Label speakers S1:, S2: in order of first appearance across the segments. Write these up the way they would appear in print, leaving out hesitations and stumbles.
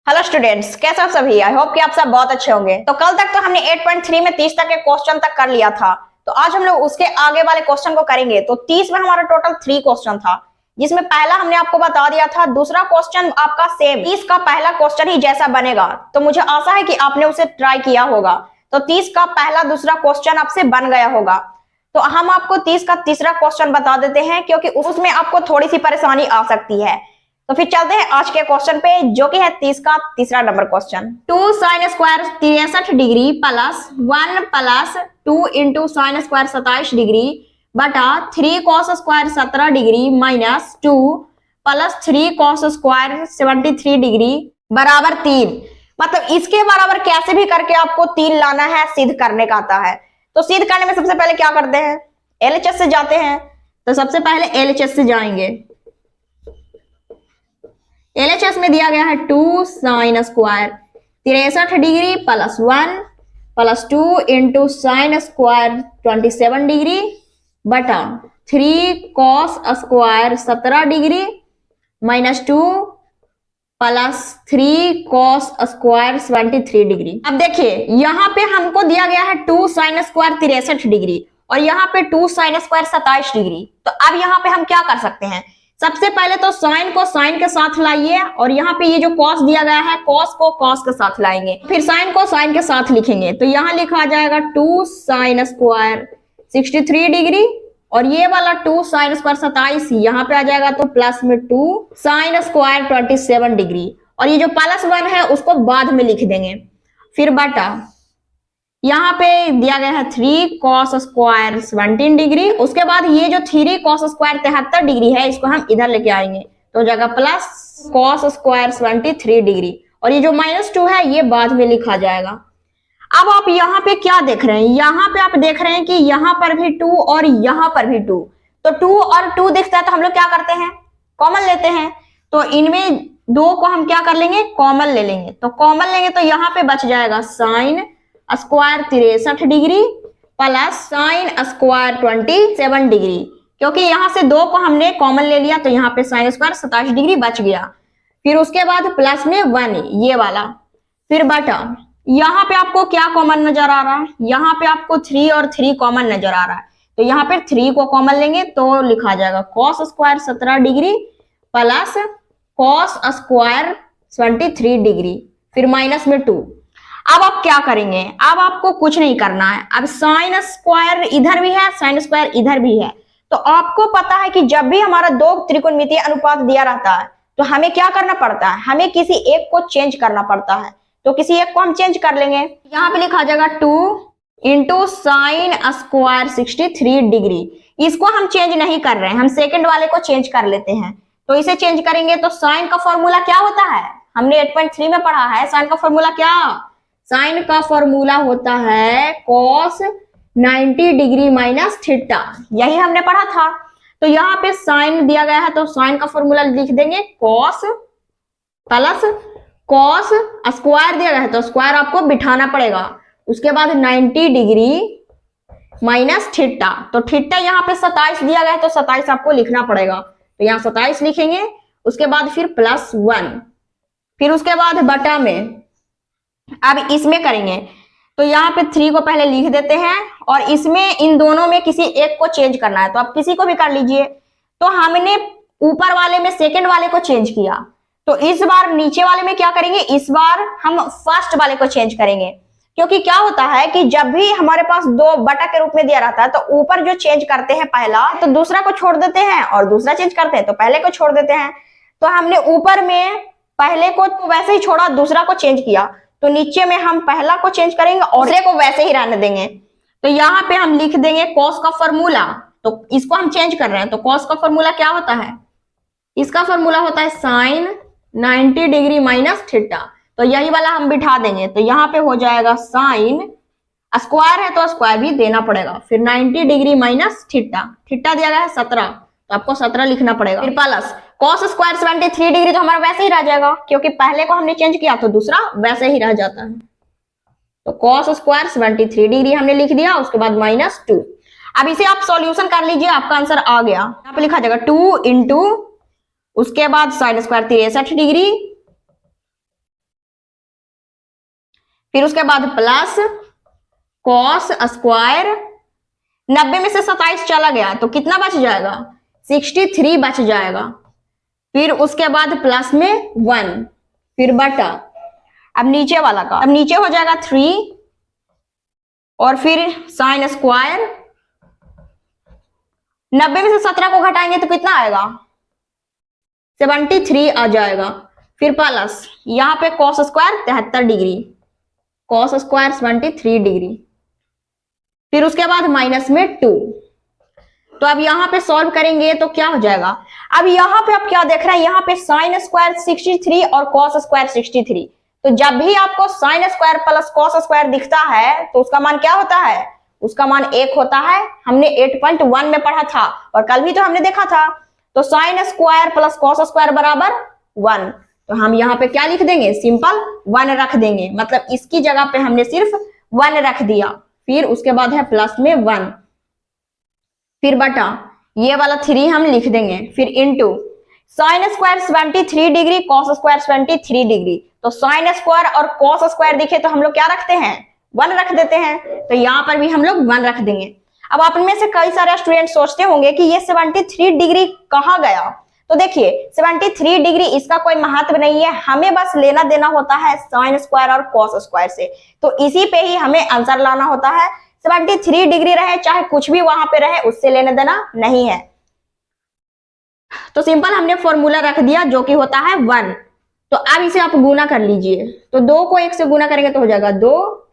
S1: Hello students, कैसे आप सभी। आई होप कि आप सब बहुत अच्छे होंगे। तो कल तक तो हमने 8.3 में 30 तक के क्वेश्चन तक कर लिया था। तो आज हम लोग उसके आगे वाले क्वेश्चन को करेंगे। तो 30 में हमारा टोटल 3 क्वेश्चन था, जिसमें पहला हमने आपको बता दिया था। दूसरा क्वेश्चन आपका सेम 30 का पहला क्वेश्चन ही जैसा बनेगा। तो मुझे आशा है कि आपने उसे ट्राई किया होगा। तो 30 का पहला दूसरा क्वेश्चन आपसे बन गया होगा। तो हम आपको 30 का तीसरा क्वेश्चन बता देते हैं, क्योंकि उसमें आपको थोड़ी सी परेशानी आ सकती है। तो फिर चलते हैं आज के क्वेश्चन पे, जो कि है 30 का तीसरा number question. 2 sine square 63 degree plus 1 plus 2 into sine square 27 degree बटा 3 cos square 17 degree minus 2 plus 3 cos square 73 degree बराबर 3। मतलब इसके बराबर कैसे भी करके आपको 3 लाना है, सिद्ध करने का आता है। तो सिद्ध करने में सबसे पहले क्या करते हैं, एलएचएस से जाते हैं। तो सबसे पहले एलएचएस से जाएंगे। एलएचएस में दिया गया है 2 sine square 63 degree plus 1 plus 2 into sine square 27 degree बटा 3 cos square 17 degree minus 2 plus 3 cos square 73 degree. अब देखिए यहाँ पे हमको दिया गया है 2 साइन स्क्वायर 63 डिग्री और यहाँ पे 2 साइन स्क्वायर 27 डिग्री। तो अब यहाँ पे हम क्या कर सकते हैं, सबसे पहले तो साइन को साइन के साथ लाइए और यहाँ पे ये जो कॉस दिया गया है कॉस को कॉस के साथ लाएंगे, फिर साइन को साइन के साथ लिखेंगे। तो यहाँ लिखा जाएगा 2 साइन स्क्वायर 63 डिग्री और ये वाला 2 साइन स्क्वायर 27 यहाँ पे आ जाएगा, तो प्लस में 2 साइन स्क्वायर 27 डिग्री और ये जो प्लस 1 है उसको बाद में लिख देंगे। फिर बटा यहाँ पे दिया गया है 3 कॉस स्क्वायर 17 डिग्री। उसके बाद ये जो 3 कॉस स्क्वायर 73 डिग्री है इसको हम इधर लेके आएंगे, तो जगह प्लस कॉस स्क्वायर 73 डिग्री और ये जो माइनस 2 है ये बाद में लिखा जाएगा। अब आप यहाँ पे क्या देख रहे हैं, यहाँ पे आप देख रहे हैं कि यहाँ पर भी 2 और यहाँ पर भी 2। तो 2 और 2 दिखता है तो हम लोग क्या करते हैं, कॉमन लेते हैं। तो इनमें 2 को हम क्या कर लेंगे, कॉमन ले लेंगे। तो कॉमन लेंगे तो यहाँ पे बच जाएगा sine square 63 degree plus sine square 27 degree, क्योंकि यहाँ से 2 को हमने कॉमन ले लिया तो यहाँ पे साइन स्क्वायर 27 डिग्री बच गया। फिर उसके बाद प्लस में 1 ये वाला, फिर बटा यहाँ पे आपको क्या कॉमन नजर आ रहा है, यहाँ पे आपको 3 और 3 कॉमन नजर आ रहा है। तो यहाँ पे 3 को कॉमन लेंगे तो लिखा जाएगा cos square 17 degree plus cos square 23 degree, फिर माइनस में 2। अब आप क्या करेंगे, अब आपको कुछ नहीं करना है। अब साइन स्क्वायर इधर भी है, साइन स्क्वायर इधर भी है। तो आपको पता है कि जब भी हमारा 2 त्रिकोणमितीय अनुपात दिया रहता है तो हमें क्या करना पड़ता है, हमें किसी एक को चेंज करना पड़ता है। तो किसी एक को हम चेंज कर लेंगे। यहाँ पे लिखा जाएगा 2 इंटू साइन स्क्वायर 63 डिग्री। इसको हम चेंज नहीं कर रहे हैं, हम सेकेंड वाले को चेंज कर लेते हैं। तो इसे चेंज करेंगे तो साइन का फॉर्मूला क्या होता है, हमने 8.3 में पढ़ा है। साइन का फॉर्मूला क्या, साइन का फॉर्मूला होता है कॉस 90 डिग्री माइनस थीटा, यही हमने पढ़ा था। तो यहाँ पे साइन दिया गया है तो साइन का फॉर्मूला लिख देंगे कॉस प्लस कॉस स्क्वायर दिया गया है तो स्क्वायर आपको बिठाना पड़ेगा। उसके बाद 90 डिग्री माइनस थीटा, तो थीटा यहाँ पे 27 दिया गया है तो 27 आपको लिखना पड़ेगा। तो यहाँ 27 लिखेंगे। उसके बाद फिर प्लस 1, फिर उसके बाद बटा में अब इसमें करेंगे। तो यहाँ पे 3 को पहले लिख देते हैं और इसमें इन दोनों में किसी एक को चेंज करना है, तो आप किसी को भी कर लीजिए। तो हमने ऊपर वाले में सेकंड वाले को चेंज किया, तो इस बार नीचे वाले में क्या करेंगे, इस बार हम फर्स्ट वाले को चेंज करेंगे। क्योंकि क्या होता है कि जब भी हमारे पास 2 बटा के रूप में दिया रहता है तो ऊपर जो चेंज करते हैं पहला, तो दूसरा को छोड़ देते हैं और दूसरा चेंज करते हैं तो पहले को छोड़ देते हैं। तो हमने ऊपर में पहले को वैसे ही छोड़ा, दूसरा को चेंज किया। तो नीचे में हम पहला को चेंज करेंगे और दूसरे को वैसे ही रहने देंगे। तो यहाँ पे हम लिख देंगे कॉस का फॉर्मूला, तो इसको हम चेंज कर रहे हैं। तो कॉस का फॉर्मूला क्या होता है, इसका फॉर्मूला होता है साइन 90 डिग्री माइनस थीटा। तो यही वाला हम बिठा देंगे। तो यहाँ पे हो जाएगा साइन स्क्वायर है तो स्क्वायर भी देना पड़ेगा, फिर 90 डिग्री माइनस थीटा, थीटा दिया गया है 17 तो आपको 17 लिखना पड़ेगा। फिर प्लस कॉस स्क्वायर 73 डिग्री तो हमारा वैसे ही रह जाएगा, क्योंकि पहले को हमने चेंज किया तो दूसरा वैसे ही रह जाता है। तो कॉस स्क्वायर 73 डिग्री हमने लिख दिया, उसके बाद माइनस 2। अब इसे आप सॉल्यूशन कर लीजिए, आपका आंसर आ गया। यहाँ पे लिखा जाएगा 2 इंटू उसके बाद साइन स्क्वायर 63 डिग्री फिर उसके बाद प्लस कॉस स्क्वायर, 90 में से 27 चला गया तो कितना बच जाएगा, 63 बच जाएगा। फिर उसके बाद प्लस में 1, फिर बटा, अब नीचे वाला का, अब नीचे हो जाएगा 3 और फिर साइन स्क्वायर, 90 में से 17 को घटाएंगे तो कितना आएगा, 73 आ जाएगा। फिर प्लस यहां पे cos square 73 degree, cos square 73 degree. फिर उसके बाद माइनस में 2। तो अब यहां पे सॉल्व करेंगे तो क्या हो जाएगा, अब यहां पे आप क्या देख रहे हैं, यहां पे साइन स्क्वायर 63 और कॉस स्क्वायर 63। तो जब भी आपको sine square plus cos square दिखता है तो उसका मान क्या होता है, उसका मान 1 होता है। हमने 8.1 में पढ़ा था और कल भी तो हमने देखा था। तो sign square plus cos square बराबर 1। तो हम यहाँ पे क्या लिख देंगे, सिंपल 1 रख देंगे, मतलब इसकी जगह पे हमने सिर्फ 1 रख दिया। फिर उसके बाद है प्लस में 1, फिर बटा ये वाला 3 हम लिख देंगे, फिर into sine square 73 degree cos square 73 degree. तो साइन स्क्वायर और कॉस स्क्वायर दिखे तो हम लोग क्या रखते हैं, 1 रख देते हैं। तो यहाँ पर भी हम लोग 1 रख देंगे। अब आप में से कई सारे स्टूडेंट सोचते होंगे कि ये 73 डिग्री कहाँ गया। तो देखिए 73 डिग्री इसका कोई महत्व नहीं है, हमें बस लेना देना होता है साइन स्क्वायर और कॉस स्क्वायर से। तो इसी पे ही हमें आंसर लाना होता है। 73 डिग्री रहे चाहे कुछ भी वहां पे रहे, उससे लेना देना नहीं है। तो सिंपल हमने फॉर्मूला रख दिया जो कि होता है 1। तो अब इसे आप गुना कर लीजिए। तो 2 को 1 से गुना करेंगे तो हो जाएगा 2,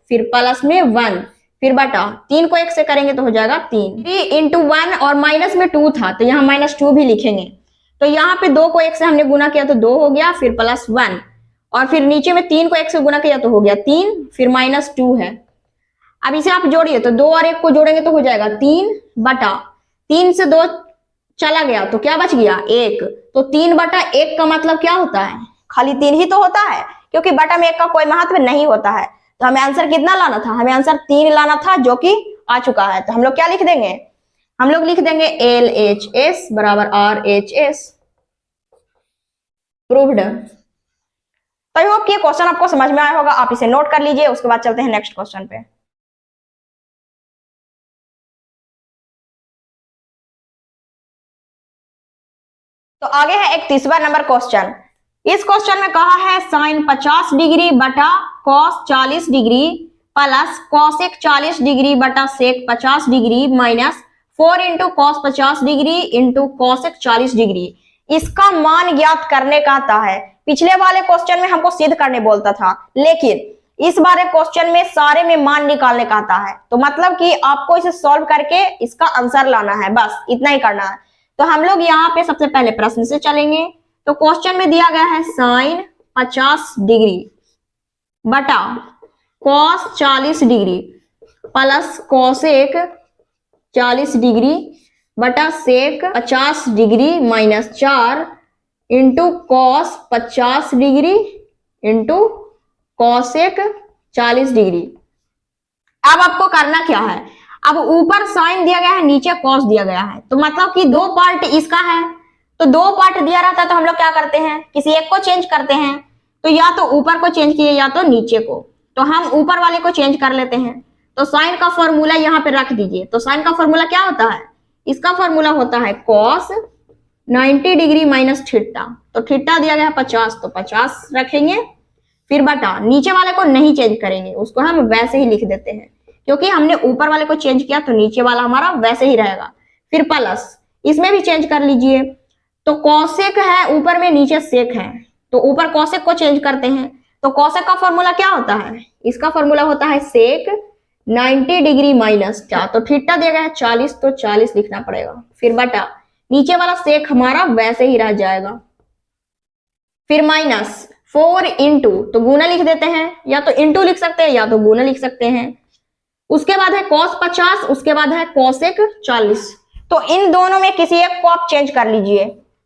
S1: फिर प्लस में 1, फिर बटा 3 को 1 से करेंगे तो हो जाएगा 3। 3 इंटू 1 और माइनस में 2 था तो यहाँ -2 भी लिखेंगे। तो यहाँ पे 2 को 1 से हमने गुना किया तो 2 हो गया, फिर प्लस 1 और फिर नीचे में 3 को 1 से गुना किया तो हो गया 3, फिर -2 है। अब इसे आप जोड़िए तो 2 और 1 को जोड़ेंगे तो हो जाएगा 3 बटा 3 से 2 चला गया तो क्या बच गया 1। तो 3 बटा 1 का मतलब क्या होता है, खाली 3 ही तो होता है, क्योंकि बटा में 1 का कोई महत्व नहीं होता है। तो हमें आंसर कितना लाना था, हमें आंसर 3 लाना था जो कि आ चुका है। तो हम लोग क्या लिख देंगे, हम लोग लिख देंगे LHS बराबर RHS, प्रूव्ड। तो आई होप कि ये क्वेश्चन आपको समझ में आया होगा, आप इसे नोट कर लीजिए। उसके बाद चलते हैं नेक्स्ट क्वेश्चन पे। तो आगे है एक तीसरा नंबर क्वेश्चन। इस क्वेश्चन में कहा है साइन 50 डिग्री बटा cos 40 degree plus cosec 40 degree बटा सेक 50 degree minus 4 into cos 50 degree into cosec 40 degree. इसका मान ज्ञात करने का आता है। पिछले वाले क्वेश्चन में हमको सिद्ध करने बोलता था, लेकिन इस बारे क्वेश्चन में सारे में मान निकालने का आता है। तो मतलब कि आपको इसे सॉल्व करके इसका आंसर लाना है, बस इतना ही करना है। तो हम लोग यहाँ पे सबसे पहले प्रश्न से चलेंगे। तो क्वेश्चन में दिया गया है साइन 50 डिग्री बटा cos 40 degree plus cosec 40 degree बटा सेक 50 degree minus 4 into cos 50 degree into cosec 40 degree. अब आपको करना क्या है, अब ऊपर साइन दिया गया है, नीचे कॉस दिया गया है। तो मतलब कि 2 पार्ट इसका है, तो 2 पार्ट दिया रहता है तो हम लोग क्या करते हैं, किसी एक को चेंज करते हैं। तो या तो ऊपर को चेंज किए या तो नीचे को। तो हम ऊपर वाले को चेंज कर लेते हैं। तो साइन का फॉर्मूला यहाँ पे रख दीजिए। तो साइन का फॉर्मूला क्या होता है, इसका फॉर्मूला होता है कॉस 90 डिग्री माइनस थीटा। तो थीटा दिया गया 50 तो 50 रखेंगे, फिर बटा नीचे वाले को नहीं चेंज करेंगे, उसको हम वैसे ही लिख देते हैं, क्योंकि हमने ऊपर वाले को चेंज किया तो नीचे वाला हमारा वैसे ही रहेगा। फिर प्लस इसमें भी चेंज कर लीजिए। तो कॉसेक है ऊपर में, नीचे सेक है, तो ऊपर कॉसेक को चेंज करते हैं। तो कॉसेक का फॉर्मूला क्या होता है, इसका फॉर्मूला होता है सेक 90 डिग्री माइनस क्या, तो थीटा दिया गया है 40 तो 40 लिखना पड़ेगा, फिर बटा नीचे वाला सेक हमारा वैसे ही रह जाएगा, फिर माइनस 4 इंटू, तो गुना लिख देते हैं, या तो इंटू लिख सकते हैं या तो गुना लिख सकते हैं। उसके बाद है cos 50, उसके बाद है cosec 40। तो इन दोनों में किसी एक को आप चेंज कर लीजिए।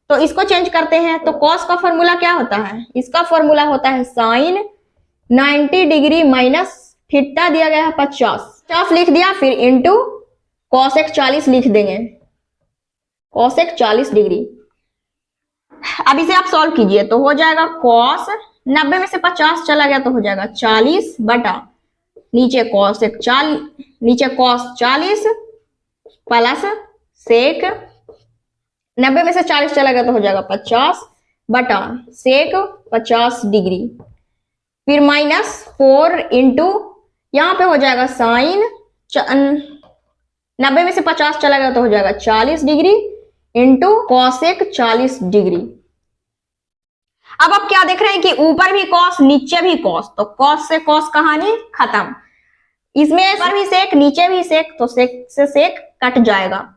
S1: तो इसको चेंज करते हैं। तो cos का फॉर्मूला क्या होता है, इसका फॉर्मूला होता है साइन 90 डिग्री माइनस थीटा दिया गया है 50 लिख दिया, फिर इंटू cosec 40 लिख देंगे, cosec 40 डिग्री। अब इसे आप सॉल्व कीजिए तो हो जाएगा cos 90 में से 50 चला गया तो हो जाएगा 40 बटा नीचे cos 40 प्लस सेक 90 में से 40 चला गया तो हो जाएगा 50 बटा सेक 50 डिग्री, फिर -4 इंटू यहाँ पे हो जाएगा साइन 90 में से 50 चला गया तो हो जाएगा 40 डिग्री इंटू कॉसेक 40 डिग्री। अब आप क्या देख रहे हैं कि ऊपर भी कॉस नीचे भी कॉस, तो कॉस से कॉस कहानी खत्म। इसमें ऊपर भी सेक नीचे भी सेक, तो सेक से सेक कट जाएगा।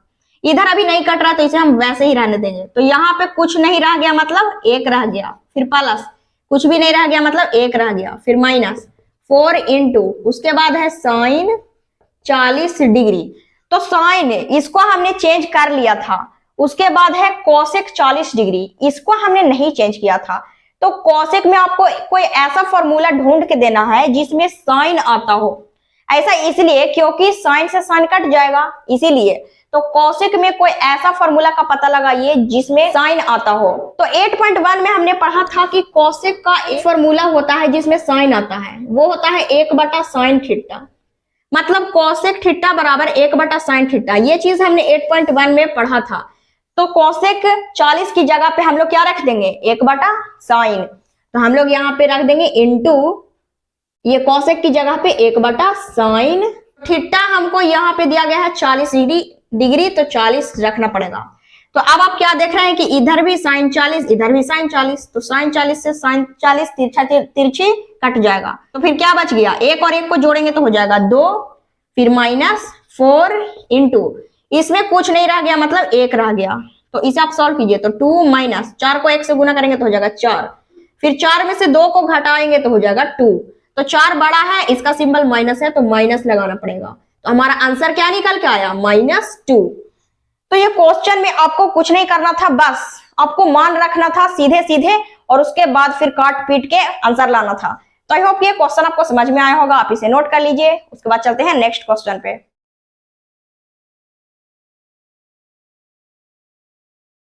S1: इधर अभी नहीं कट रहा तो इसे हम वैसे ही रहने देंगे। तो यहाँ पे कुछ नहीं रह गया मतलब 1 रह गया, फिर प्लस कुछ भी नहीं रह गया मतलब 1 रह गया, फिर -4 इंटू उसके बाद है साइन 40 डिग्री। तो साइन इसको हमने चेंज कर लिया था, उसके बाद है कोसेक 40 डिग्री, इसको हमने नहीं चेंज किया था। तो कोसेक में आपको कोई ऐसा फॉर्मूला ढूंढ के देना है जिसमें साइन आता हो। ऐसा इसलिए क्योंकि साइन से साइन कट जाएगा, इसीलिए। तो कोसेक में कोई ऐसा फॉर्मूला का पता लगाइए जिसमें साइन आता हो। तो 8.1 में हमने पढ़ा था कि कोसेक का एक फॉर्मूला होता है जिसमें साइन आता है, वो होता है 1 बटा साइन थीटा, मतलब कोसेक थीटा बराबर 1 बटा साइन थीटा। ये चीज हमने 8.1 में पढ़ा था। तो कोसेक 40 की जगह पे हम लोग क्या रख देंगे, 1 बटा साइन। तो हम लोग यहाँ पे रख देंगे इंटू ये कोसेक की जगह पे 1 बटा साइन थीटा। हमको यहाँ पे दिया गया है 40 डिग्री, तो 40 रखना पड़ेगा। तो अब आप क्या देख रहे हैं कि इधर भी साइन 40 इधर भी साइन 40, तो साइन 40 से साइन 40 तिरछी कट जाएगा। तो फिर क्या बच गया, 1 और 1 को जोड़ेंगे तो हो जाएगा 2, फिर -4 इंटू इसमें कुछ नहीं रह गया मतलब 1 रह गया। तो इसे आप सॉल्व कीजिए। तो 2 माइनस 4 को 1 से गुना करेंगे तो हो जाएगा 4, फिर 4 में से 2 को घटाएंगे तो हो जाएगा 2। तो 4 बड़ा है, इसका सिंबल माइनस है तो माइनस लगाना पड़ेगा। तो हमारा आंसर क्या निकल के आया, -2। तो ये क्वेश्चन में आपको कुछ नहीं करना था, बस आपको मान रखना था सीधे सीधे और उसके बाद फिर काट पीट के आंसर लाना था। तो आई होप ये क्वेश्चन आपको समझ में आया होगा, आप इसे नोट कर लीजिए। उसके बाद चलते हैं नेक्स्ट क्वेश्चन पे।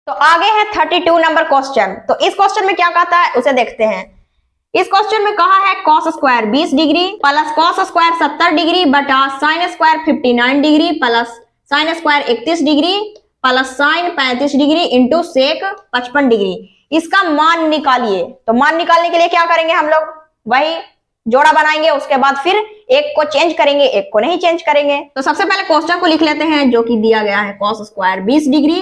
S1: तो आगे है 32 नंबर क्वेश्चन। तो इस क्वेश्चन में क्या कहता है उसे देखते हैं। इस क्वेश्चन में कहा है cos square 20 degree plus cos square 70 degree बटा sin square 59 degree plus sin square 31 degree plus sin 35 degree into sec 55 degree. इसका मान निकालिए। तो मान निकालने के लिए क्या करेंगे हम लोग, वही जोड़ा बनाएंगे, उसके बाद फिर एक को चेंज करेंगे, एक को नहीं चेंज करेंगे। तो सबसे पहले क्वेश्चन को लिख लेते हैं जो कि दिया गया है cos square 20 degree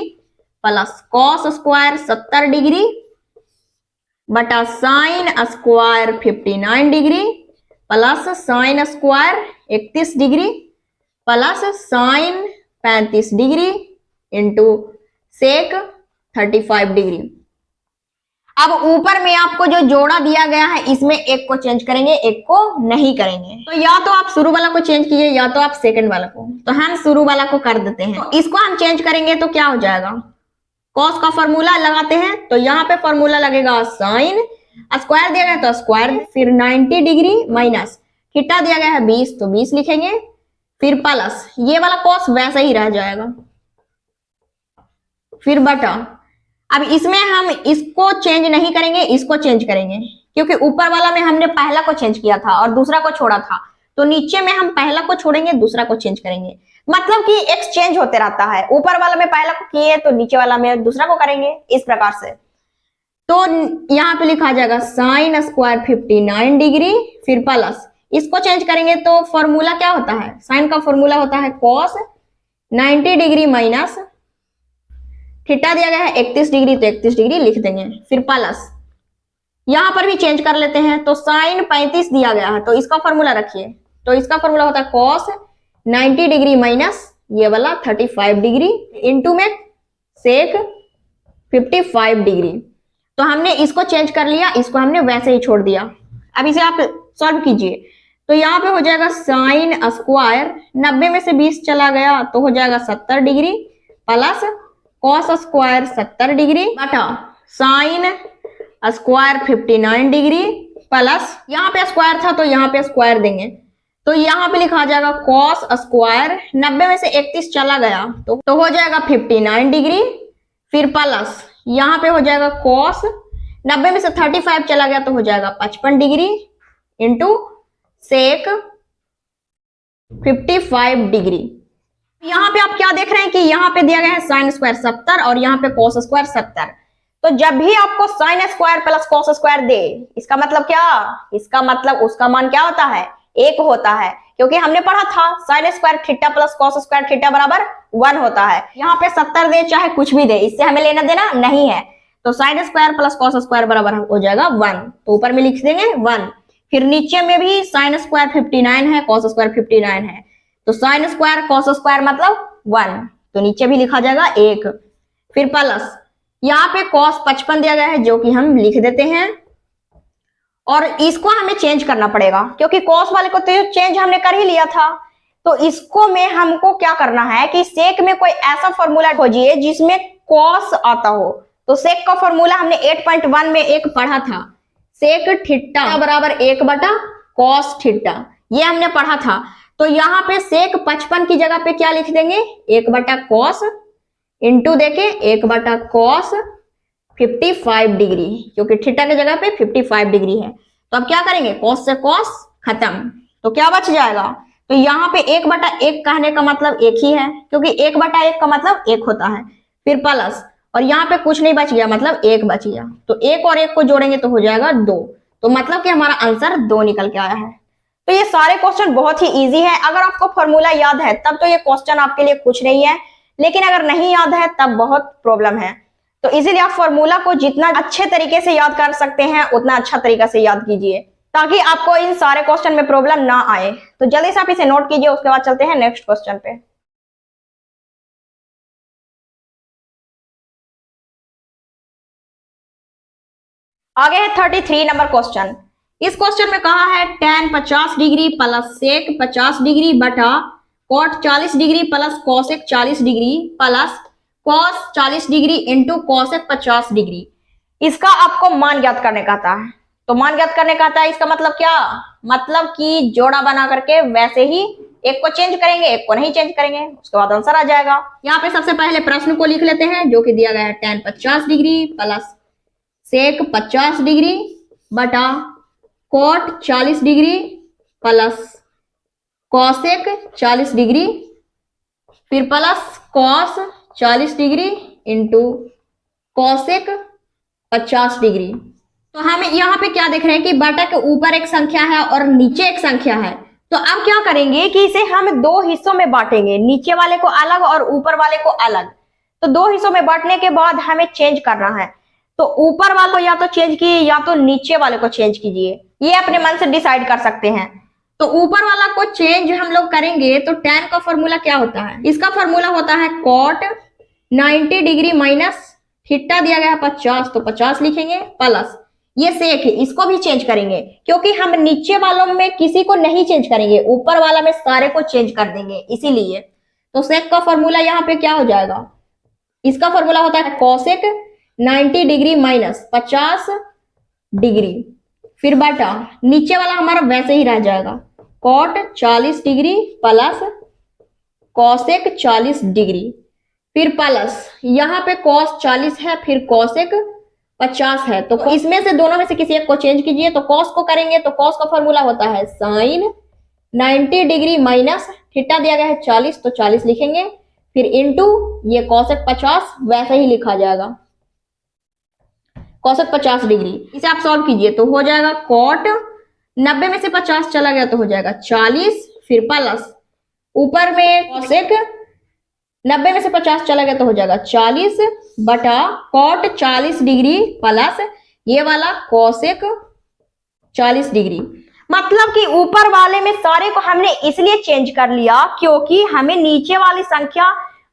S1: plus cos square 70 degree बटा sine square 59 degree plus sine square 31 degree plus sine 35 degree into sec 35 degree. अब ऊपर में आपको जो जोड़ा दिया गया है इसमें एक को चेंज करेंगे, एक को नहीं करेंगे। तो या तो आप शुरू वाला को चेंज कीजिए या तो आप सेकंड वाला को। तो हम शुरू वाला को कर देते हैं। तो इसको हम चेंज करेंगे तो क्या हो जाएगा, कॉस का फॉर्मूला लगाते हैं। तो यहाँ पे फॉर्मूला लगेगा साइन स्क्वायर दिया गया तो स्क्वायर, फिर 90 डिग्री माइनस थीटा दिया गया है 20 तो 20 लिखेंगे, फिर प्लस ये वाला कॉस वैसा ही रह जाएगा, फिर बटा। अब इसमें हम इसको चेंज नहीं करेंगे, इसको चेंज करेंगे क्योंकि ऊपर वाला में हमने पहला को चेंज किया था और दूसरा को छोड़ा था। तो नीचे में हम पहला को छोड़ेंगे, दूसरा को चेंज करेंगे, मतलब कि एक्सचेंज होते रहता है। ऊपर वाला में पहला को किए तो नीचे वाला में दूसरा को करेंगे, इस प्रकार से। तो यहाँ पे लिखा जाएगा साइन स्क्वायर 59 डिग्री फिर प्लस इसको चेंज करेंगे तो फॉर्मूला क्या होता है, साइन का फॉर्मूला होता है कॉस 90 डिग्री माइनस थीटा दिया गया है 31 डिग्री तो 31 डिग्री लिख देंगे, फिर प्लस यहां पर भी चेंज कर लेते हैं। तो साइन 35 दिया गया है तो इसका फॉर्मूला रखिए। तो इसका फॉर्मूला होता है कॉस 90 डिग्री माइनस ये वाला 35 डिग्री इंटू में सेक 55 डिग्री। तो हमने इसको चेंज कर लिया, इसको हमने वैसे ही छोड़ दिया। अब इसे आप सॉल्व कीजिए। तो यहाँ पे हो जाएगा साइन स्क्वायर 90 में से 20 चला गया तो हो जाएगा 70 degree plus cos square 70 degree बटा साइन स्क्वायर 59 डिग्री प्लस यहाँ पे स्क्वायर था तो यहाँ पे स्क्वायर देंगे। तो यहाँ पे लिखा जाएगा कॉस स्क्वायर 90 में से 31 चला गया तो हो जाएगा 59 डिग्री, फिर प्लस यहाँ पे हो जाएगा कॉस 90 में से 35 चला गया तो हो जाएगा 55 डिग्री इंटू सेक 55 डिग्री। यहाँ पे आप क्या देख रहे हैं कि यहाँ पे दिया गया है साइन स्क्वायर 70 और यहाँ पे कॉस स्क्वायर 70। तो जब भी आपको sine square plus cos square दे, इसका मतलब क्या, इसका मतलब उसका मान क्या होता है, 1 होता है, क्योंकि हमने पढ़ा था sine square theta plus cos square theta बराबर 1 होता है। यहाँ पे 70 दे चाहे कुछ भी दे, इससे हमें लेना देना नहीं है। तो sign square plus cos square बराबर हो जाएगा 1, तो ऊपर में लिख देंगे 1। फिर नीचे में भी साइन स्क्वायर 59 है, कॉस स्क्वायर 59 है, तो साइन स्क्वायर कॉस स्क्वायर मतलब 1, तो नीचे भी लिखा जाएगा 1। फिर प्लस यहाँ पे कॉस 55 दिया गया है जो कि हम लिख देते हैं, और इसको हमें चेंज करना पड़ेगा क्योंकि कॉस वाले को तो चेंज हमने कर ही लिया था। तो इसको में हमको क्या करना है कि सेक में कोई ऐसा फॉर्मूला खोजिए जिसमें कॉस आता हो। तो सेक का फॉर्मूला हमने 8.1 में एक पढ़ा था, सेक थीटा बराबर 1 बटा कॉस थीटा, ये हमने पढ़ा था। तो यहाँ पे सेक 55 की जगह पे क्या लिख देंगे, 1 बटा कॉस इंटू देके 1 बटा कॉस 55 डिग्री, क्योंकि थीटा की जगह पे 55 डिग्री है। तो अब क्या करेंगे, कॉस से कॉस खत्म, तो क्या बच जाएगा, तो यहाँ पे 1 बटा 1 कहने का मतलब 1 ही है, क्योंकि 1 बटा 1 का मतलब 1 होता है। फिर प्लस, और यहाँ पे कुछ नहीं बच गया मतलब 1 बच गया, तो 1 और 1 को जोड़ेंगे तो हो जाएगा 2, तो मतलब कि हमारा आंसर 2 निकल के आया है। तो ये सारे क्वेश्चन बहुत ही इजी है। अगर आपको फॉर्मूला याद है तब तो ये क्वेश्चन आपके लिए कुछ नहीं है, लेकिन अगर नहीं याद है तब बहुत प्रॉब्लम है। तो इजीली आप फॉर्मूला को जितना अच्छे तरीके से याद कर सकते हैं उतना अच्छा तरीका से याद कीजिए, ताकि आपको इन सारे क्वेश्चन में प्रॉब्लम ना आए। तो जल्दी से आप इसे नोट कीजिए, उसके बाद चलते हैं नेक्स्ट क्वेश्चन पे। आगे है 33 नंबर क्वेश्चन। इस क्वेश्चन में कहा है tan 50 degree plus sec 50 degree बटा cot 40 degree plus cosec 40 degree plus cos 40 degree into cosec 50 degree. इसका आपको मान ज्ञात करने का था। तो मान ज्ञात करने का था, इसका मतलब क्या, मतलब कि जोड़ा बना करके वैसे ही एक को चेंज करेंगे एक को नहीं चेंज करेंगे, उसके बाद आंसर आ जाएगा। यहाँ पे सबसे पहले प्रश्न को लिख लेते हैं जो कि दिया गया है tan 50 degree plus sec 50 degree बटा cot 40 degree plus cosec 40 degree, फिर plus cos 40 degree into cosec 50 degree. तो हम यहाँ पे क्या देख रहे हैं कि बटा के ऊपर एक संख्या है और नीचे एक संख्या है। तो अब क्या करेंगे कि इसे हम 2 हिस्सों में बांटेंगे, नीचे वाले को अलग और ऊपर वाले को अलग। तो 2 हिस्सों में बांटने के बाद हमें चेंज करना है, तो ऊपर वाले को या तो चेंज कीजिए या तो नीचे वाले को चेंज कीजिए, ये अपने मन से डिसाइड कर सकते हैं। तो ऊपर वाला को चेंज हम लोग करेंगे तो tan का फॉर्मूला क्या होता है, इसका फॉर्मूला होता है cot 90 डिग्री माइनस थीटा दिया गया है 50, तो 50 लिखेंगे प्लस ये सेक है, इसको भी चेंज करेंगे क्योंकि हम नीचे वालों में किसी को नहीं चेंज करेंगे, ऊपर वाला में सारे को चेंज कर देंगे इसीलिए। तो सेक का फॉर्मूला यहाँ पे क्या हो जाएगा, इसका फॉर्मूला होता है कॉसेक 90 डिग्री माइनस 50 डिग्री, फिर बटा नीचे वाला हमारा वैसे ही रह जाएगा cot 40 degree plus cosec 40 degree, फिर प्लस यहाँ पे कॉस 40 है फिर कॉसेक 50 है। तो इसमें से दोनों में से किसी एक को चेंज कीजिए। तो कॉस को करेंगे तो कॉस का फॉर्मूला होता है साइन 90 डिग्री माइनस थीटा दिया गया है 40, तो 40 लिखेंगे, फिर इंटू ये कॉसेक 50 वैसे ही लिखा जाएगा कॉसेक 50 डिग्री। इसे आप सॉल्व कीजिए तो हो जाएगा कॉट 90 में से 50 चला गया तो हो जाएगा 40, फिर प्लस ऊपर में कॉसेक 90 में से 50 चला गया तो हो जाएगा 40 बटा कॉट 40 डिग्री प्लस ये वाला कॉसेक 40 डिग्री। मतलब कि ऊपर वाले में सारे को हमने इसलिए चेंज कर लिया क्योंकि हमें नीचे वाली संख्या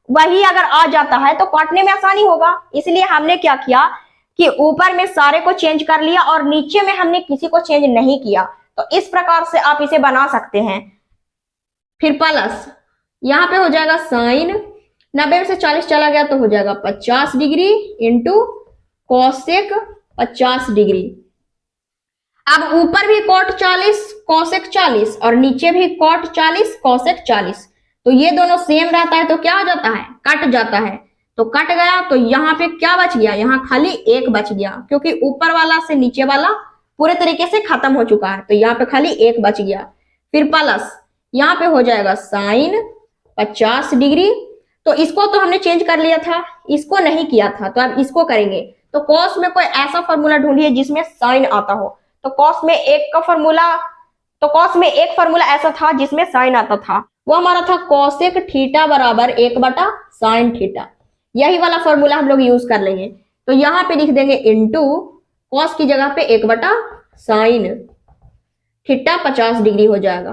S1: वही अगर आ जाता है तो काटने में आसानी होगा, इसलिए हमने क्या किया कि ऊपर में सारे को चेंज कर लिया और नीचे में हमने किसी को चेंज नहीं किया। तो इस प्रकार से आप इसे बना सकते हैं। फिर प्लस यहाँ पे हो जाएगा साइन 90 में से 40 चला गया तो हो जाएगा 50 डिग्री इंटू कॉसेक 50 डिग्री। अब ऊपर भी कॉट 40 कॉसेक 40 और नीचे भी कॉट 40 कॉसेक 40, तो ये दोनों सेम रहता है तो क्या हो जाता है, कट जाता है। तो कट गया, तो यहाँ पे क्या बच गया, यहाँ खाली एक बच गया, क्योंकि ऊपर वाला से नीचे वाला पूरे तरीके से खत्म हो चुका है, तो यहाँ पे खाली एक बच गया। फिर प्लस यहाँ पे हो जाएगा साइन 50 डिग्री। तो इसको तो हमने चेंज कर लिया था, इसको नहीं किया था, तो अब इसको करेंगे। तो कॉस में कोई ऐसा फॉर्मूला ढूंढिए जिसमें साइन आता हो। तो कॉस में एक फॉर्मूला ऐसा था जिसमें साइन आता था, वो हमारा था कोसेक थीटा बराबर 1/sin थीटा। यही वाला फॉर्मूला हम लोग यूज कर लेंगे। तो यहाँ पे लिख देंगे इनटू कॉस की जगह पे 1/sin थीटा 50 डिग्री हो जाएगा।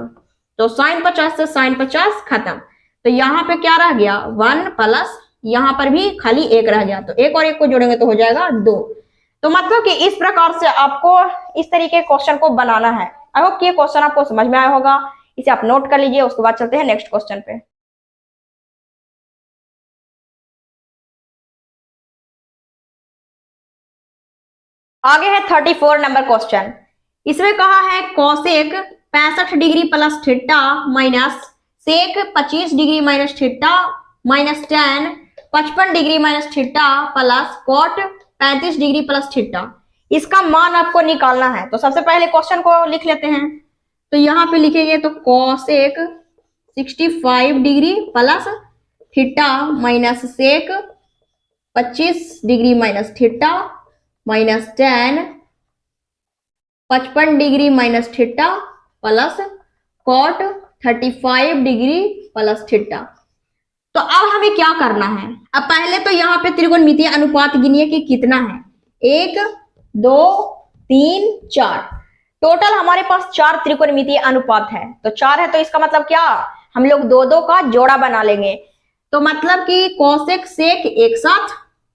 S1: तो साइन 50 से साइन 50 खत्म। तो यहाँ पे क्या रह गया 1 प्लस यहाँ पर भी खाली एक रह गया, तो एक और एक को जोड़ेंगे तो हो जाएगा 2। तो मतलब कि इस प्रकार से आपको इस तरीके क्वेश्चन को बनाना है। आई होप कि ये क्वेश्चन आपको समझ में आया होगा। इसे आप नोट कर लीजिए, उसके बाद चलते हैं नेक्स्ट क्वेश्चन पे। आगे है 34 नंबर क्वेश्चन। इसमें कहा है cosec 65 degree plus theta minus sec 25 degree minus theta minus tan 55 degree minus theta plus cot 35 degree plus theta. इसका मान आपको निकालना है। तो सबसे पहले क्वेश्चन को लिख लेते हैं। तो यहाँ पे लिखेंगे तो cosec 65 degree plus theta minus sec 25 degree minus theta minus tan 55 degree minus theta plus cot 35 degree plus theta. तो अब हमें क्या करना है, अब पहले तो यहाँ पे त्रिकोणमितीय अनुपात गिनिए कि कितना है। 1 2 3 4, टोटल हमारे पास 4 त्रिकोणमितीय अनुपात है। तो 4 है तो इसका मतलब क्या, हम लोग 2 का जोड़ा बना लेंगे। तो मतलब कि कोसेक सेक एक साथ,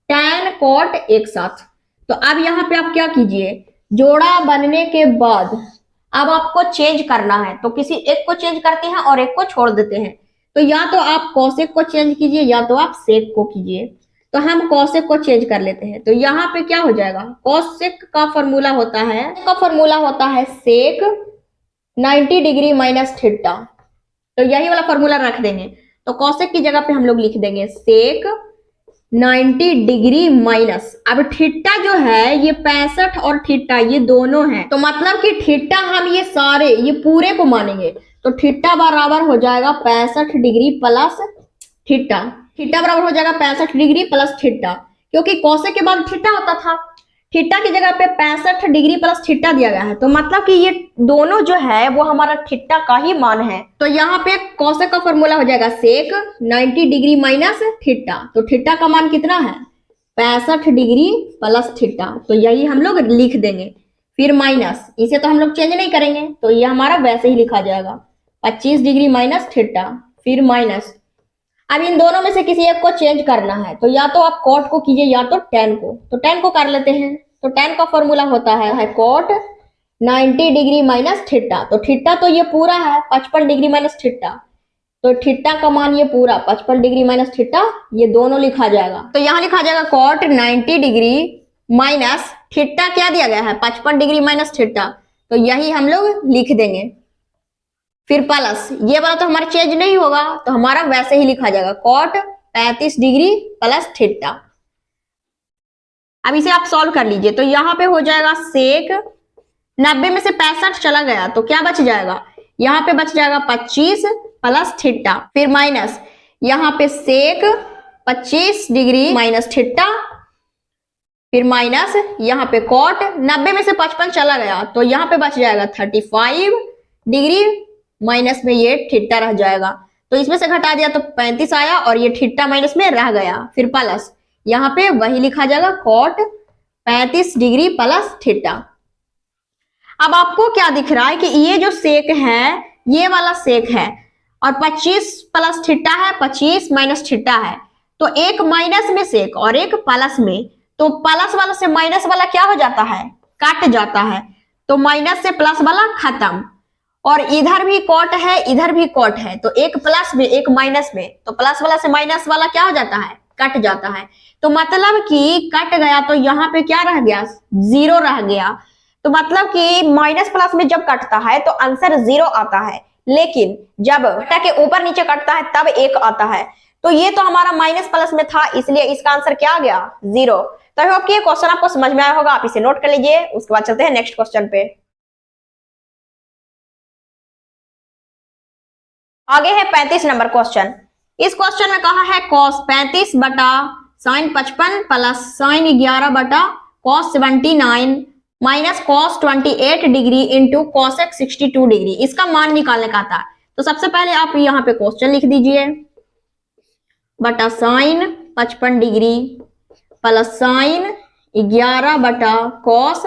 S1: tan कॉट एक साथ। तो अब यहाँ पे आप क्या कीजिए, जोड़ा बनने के बाद अब आपको चेंज करना है। तो किसी एक को चेंज करते हैं और एक को छोड़ देते हैं। तो या तो आप कोसेक को चेंज कीजिए या तो आप सेक को कीजिए। तो हम कोसेक को चेंज कर लेते हैं। तो यहाँ पे क्या हो जाएगा, कोसेक का फॉर्मूला होता है सेक 90 डिग्री माइनस थीटा। तो यही वाला फॉर्मूला रख देंगे। तो कोसेक की जगह पे हम लोग लिख देंगे सेक 90 डिग्री माइनस, अब थीटा जो है ये 65 और थीटा ये दोनों हैं। तो मतलब कि थीटा हम ये पूरे को मानेंगे। तो थीटा बराबर हो जाएगा 65 डिग्री प्लस थीटा। थीटा बराबर हो जाएगा 65 डिग्री प्लस थीटा, क्योंकि कोसेक के बाद थीटा होता था। थीटा की जगह पे 65 डिग्री प्लस थीटा दिया गया है। तो मतलब कि ये दोनों जो है वो हमारा थीटा का ही मान है। तो यहाँ पे कोसेक का फॉर्मूला हो जाएगा सेक 90 डिग्री माइनस थीटा। तो थीटा का मान कितना है 65 डिग्री प्लस थीटा। तो यही हम लोग लिख देंगे। फिर माइनस, इसे तो हम लोग चेंज नहीं करेंगे, तो ये हमारा वैसे ही लिखा जाएगा 25 डिग्री माइनस थीटा, फिर माइनस। अब इन दोनों में से किसी एक को चेंज करना है। तो या तो आप कॉट को कीजिए या तो tan को। तो tan को कर लेते हैं। तो tan का फॉर्मूला होता है कॉट 90 डिग्री माइनस थीटा। तो थीटा तो ये पूरा है 55 डिग्री माइनस थीटा। तो थीटा का मान ये पूरा 55 डिग्री माइनस थीटा, ये दोनों लिखा जाएगा। तो यहाँ लिखा जाएगा कॉट 90 डिग्री माइनस थीटा क्या दिया गया है 55 डिग्री माइनस थीटा। तो यही हम लोग लिख देंगे। फिर प्लस, ये वाला तो हमारा चेंज नहीं होगा, तो हमारा वैसे ही लिखा जाएगा कॉट 35 डिग्री प्लस थीटा। अब इसे आप सॉल्व कर लीजिए। तो यहाँ पे हो जाएगा सेक 90 में से 65 चला गया तो क्या बच जाएगा, यहाँ पे बच जाएगा 25 प्लस थीटा, फिर माइनस यहाँ पे सेक 25 डिग्री माइनस थीटा, फिर माइनस यहाँ पे कॉट 90 में से 55 चला गया तो यहाँ पे बच जाएगा 35 डिग्री माइनस में ये थीटा रह जाएगा। तो इसमें से घटा दिया तो 35 आया और ये थीटा माइनस में रह गया। फिर प्लस यहाँ पे वही लिखा जाएगा कॉट 35 डिग्री प्लस थीटा। अब आपको क्या दिख रहा है कि ये जो सेक है ये वाला सेक है और 25 प्लस थीटा है, 25 माइनस थीटा है। तो एक माइनस में सेक और एक प्लस में, तो प्लस वाला से माइनस वाला क्या हो जाता है, कट जाता है। तो माइनस से प्लस वाला खत्म, और इधर भी कॉट है इधर भी कॉट है, तो एक प्लस में एक माइनस में, तो प्लस वाला से माइनस वाला क्या हो जाता है, कट जाता है। तो मतलब कि कट गया तो यहाँ पे क्या रह गया, 0 रह गया। तो मतलब कि माइनस प्लस में जब कटता है तो आंसर 0 आता है, लेकिन जब बटा के ऊपर नीचे कटता है तब 1 आता है। तो ये तो हमारा माइनस प्लस में था, इसलिए इसका आंसर क्या आ गया 0। तो आई होप कि ये क्वेश्चन आपको समझ में आया होगा, आप इसे नोट कर लीजिए। उसके बाद चलते हैं नेक्स्ट क्वेश्चन पे। आगे है 35 नंबर क्वेश्चन। इस क्वेश्चन में कहा है cos 35 बटा sin 55 प्लस sin 11 बटा cos 79 minus cos 28 degree into cosec 62 degree, इसका मान निकालने का था। तो सबसे पहले आप यहाँ पे क्वेश्चन लिख दीजिए, बटा sin 55 डिग्री प्लस sin 11 बटा cos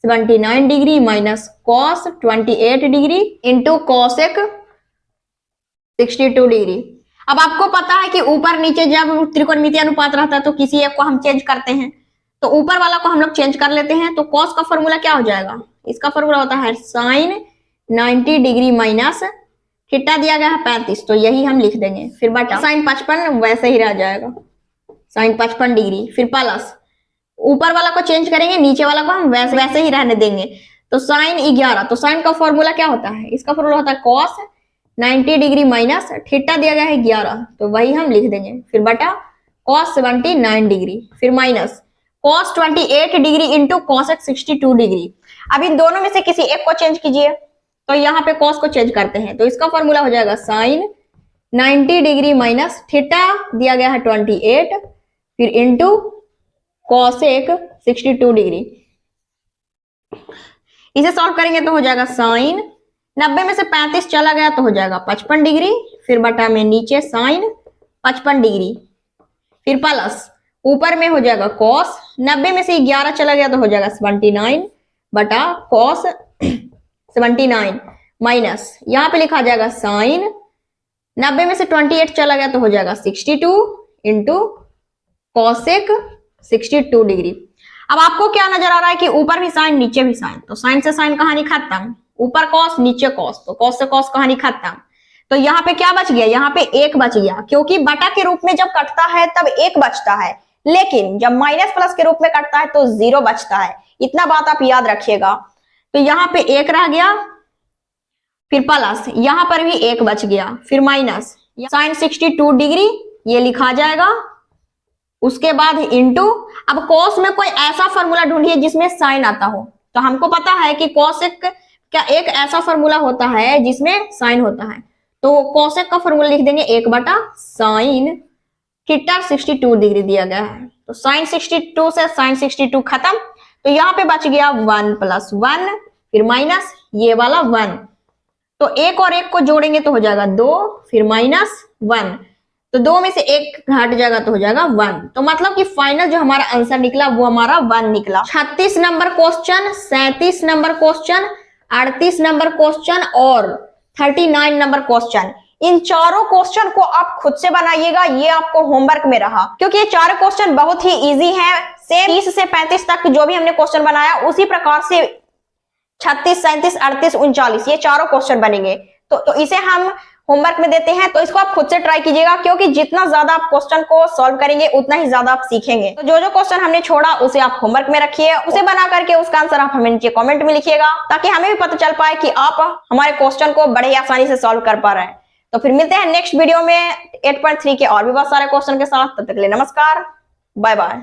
S1: 79 degree minus cos 28 degree into cosec 62 degree. अब आपको पता है कि ऊपर नीचे जब त्रिकोणमितीय अनुपात रहता है तो किसी एक को हम चेंज करते हैं, तो ऊपर वाला को हम लोग चेंज कर लेते हैं। तो cos का फॉर्मूला क्या हो जाएगा, इसका फॉर्मूला होता है sin 90 डिग्री माइनस थीटा दिया गया है 35, तो यही हम लिख देंगे। फिर बटा sin 55 वैसे ही रह जाएगा sin 55 डिग्री, फिर प्लस ऊपर वाला को चेंज करेंगे, नीचे वाला को हम वैसे ही रहने देंगे। तो sin 11, तो sin का फॉर्मूला क्या होता है, इसका फॉर्मूला होता है cos 90 डिग्री माइनस थीटा दिया गया है 11, तो वही हम लिख देंगे। फिर बटा cos 79 डिग्री, फिर minus cos 28 degree into cosec 62 degree. अब इन दोनों में से किसी एक को चेंज कीजिए, तो यहाँ पे cos को चेंज करते हैं, तो इसका फॉर्मूला हो जाएगा sin 90 डिग्री माइनस थीटा दिया गया है 28, फिर इंटू cosec 62 डिग्री। इसे सॉल्व करेंगे तो हो जाएगा sin 90 में से 35 चला गया तो हो जाएगा 55 डिग्री, फिर बटा में नीचे sin 55 डिग्री, फिर प्लस ऊपर में हो जाएगा cos 90 में से 11 चला गया तो हो जाएगा 79 बटा cos 79 माइनस यहाँ पे लिखा जाएगा sin 90 में से 28 चला गया तो हो जाएगा 62 इंटू cosec 62 डिग्री। अब आपको क्या नजर आ रहा है कि ऊपर भी साइन नीचे भी साइन, तो साइन से साइन कहानी खत्म, ऊपर कॉस नीचे कॉस, तो कॉस से कॉस कहानी खत्म। तो यहाँ पे क्या बच गया, यहाँ पे एक बच गया, क्योंकि बटा के रूप में जब कटता है तब एक बचता है, लेकिन जब माइनस प्लस के रूप में कटता है तो 0 बचता है। इतना बात आप याद रखिएगा। तो यहाँ पे एक रह गया, फिर प्लस यहाँ पर भी एक बच गया, फिर माइनस साइन 62 डिग्री ये लिखा जाएगा, उसके बाद इंटू। अब कॉस में कोई ऐसा फॉर्मूला ढूंढिए जिसमें साइन आता हो, तो हमको पता है कि कॉसेक क्या एक ऐसा फॉर्मूला होता है जिसमें साइन होता है, तो कॉसेक का फॉर्मूला लिख देंगे 1 बटा साइन थीटा 62 डिग्री दिया गया है। तो साइन 62 से साइन 62 खत्म, तो यहाँ पे बच गया 1 + 1, फिर माइनस ये वाला 1, तो एक और एक को जोड़ेंगे तो हो जाएगा 2, फिर माइनस 1, तो 2 में से एक घट जाएगा तो हो जाएगा 1। तो मतलब कि फाइनल जो हमारा आंसर निकला वो हमारा 1 निकला। 36 number question, 37 number question, 38 number question और 39 नंबर क्वेश्चन, इन चारों क्वेश्चन को आप खुद से बनाइएगा, ये आपको होमवर्क में रहा, क्योंकि ये चारों क्वेश्चन बहुत ही इजी हैं। सेम 30 से 35 तक जो भी हमने क्वेश्चन बनाया उसी प्रकार से 36, 37, 38, 39 ये चारों क्वेश्चन बनेंगे। तो इसे हम होमवर्क में देते हैं, तो इसको आप खुद से ट्राई कीजिएगा, क्योंकि जितना ज्यादा आप क्वेश्चन को सॉल्व करेंगे उतना ही ज्यादा आप सीखेंगे। तो जो जो क्वेश्चन हमने छोड़ा उसे आप होमवर्क में रखिए, उसे बना करके उसका आंसर आप हमें नीचे कमेंट में लिखिएगा, ताकि हमें भी पता चल पाए कि आप हमारे क्वेश्चन को बड़े ही आसानी से सॉल्व कर पा रहे हैं। तो फिर मिलते हैं नेक्स्ट वीडियो में 8.3 के और भी बहुत सारे क्वेश्चन के साथ। तब तक के लिए नमस्कार, बाय बाय।